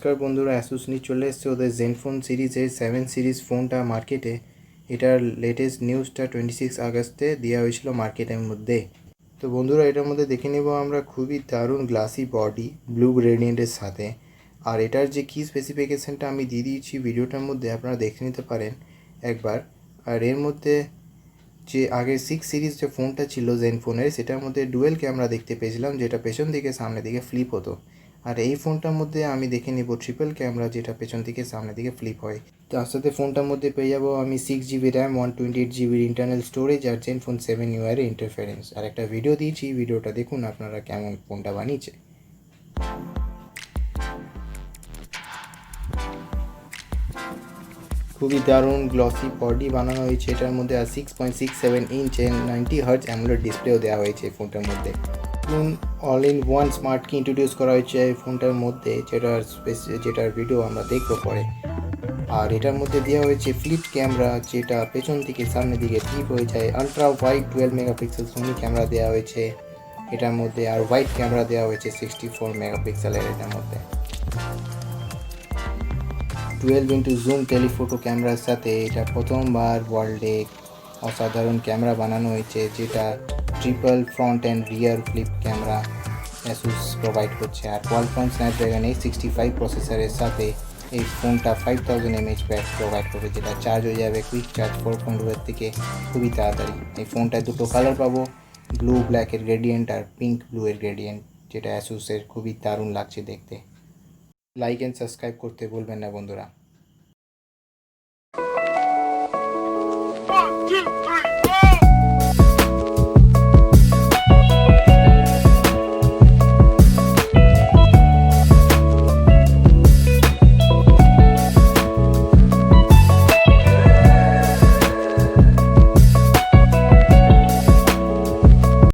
নমস্কার বন্ধুরা, অ্যাসুস নিয়ে চলে এসেছে ওদের জেনফোন সিরিজের 7 সিরিজ ফোনটা মার্কেটে। এটার লেটেস্ট নিউজটা 26 আগস্টে দেওয়া হয়েছিল মার্কেটের মধ্যে। তো বন্ধুরা, এটার মধ্যে দেখে নেব আমরা খুবই দারুণ গ্লাসি বডি ব্লু গ্রেডিয়েন্টের সাথে। আর এটার যে কী স্পেসিফিকেশানটা আমি দিয়ে দিয়েছি ভিডিওটার মধ্যে, আপনারা দেখে নিতে পারেন একবার। আর এর মধ্যে যে আগের 6 সিরিজ যে ফোনটা ছিল জেনফোনের, সেটার মধ্যে ডুয়েল ক্যামেরা দেখতে পেয়েছিলাম, যেটা পেছন দিকে সামনের দিকে ফ্লিপ হতো। আর এই ফোনটার মধ্যে আমি দেখে নিব ট্রিপল ক্যামেরা, যেটা পেছন থেকে সামনের দিকে ফ্লিপ হয়। তার সাথে ফোনটার মধ্যে পেয়ে যাবো আমি 6 GB RAM, 128 GB internal storage আর জেনফোন 7 ইন্টারফারেন্স। আর একটা ভিডিও দিয়েছি, ভিডিওটা দেখুন আপনারা কেমন ফোনটা বানিয়েছে। খুবই দারুণ গ্লসি বডি বানানো হয়েছে এটার মধ্যে। আর 6.67 ইঞ্চ 90 Hz অ্যামোলেড ডিসপ্লেও দেওয়া হয়েছে এই ফোনটার মধ্যে। অল ইন ওয়ান স্মার্ট কি ইন্ট্রোডিউস করা হয়েছে এই ফোনটার মধ্যে, যেটার ভিডিও আমরা দেখবো পরে। আর এটার মধ্যে দেওয়া হয়েছে ফ্লিপ ক্যামেরা, যেটা পেছন থেকে সামনের দিকে ফ্লিপ হয়ে যায়। Ultra wide 12 megapixel Sony camera দেওয়া হয়েছে এটার মধ্যে। আর ওয়াইড ক্যামেরা দেওয়া হয়েছে 64 মেগাপিক্সেলের এটার মধ্যে। 12x জুম টেলিফোটো ক্যামেরার সাথে এটা প্রথমবার ওয়ার্ল্ডে অসাধারণ ক্যামেরা বানানো হয়েছে, যেটা triple front and rear flip camera Asus provide করছে। আর কোয়ালকম স্ন্যাপড্রাগন 865 প্রসেসরের সাথে এই ফোনটা 5000 mAh ব্যাটারি প্রোভাইড করবে, যেটা চার্জ হয়ে যাবে কুইক চার্জ 4.0 থেকে খুবই তাড়াতাড়ি। এই ফোনটায় দুটো কালার পাবো, ব্লু ব্ল্যাকের গ্রেডিয়েন্ট আর পিঙ্ক ব্লু এর গ্রেডিয়েন্ট, যেটা অ্যাসুসের খুবই দারুণ লাগছে দেখতে। লাইক অ্যান্ড সাবস্ক্রাইব করতে ভুলবেন না বন্ধুরা।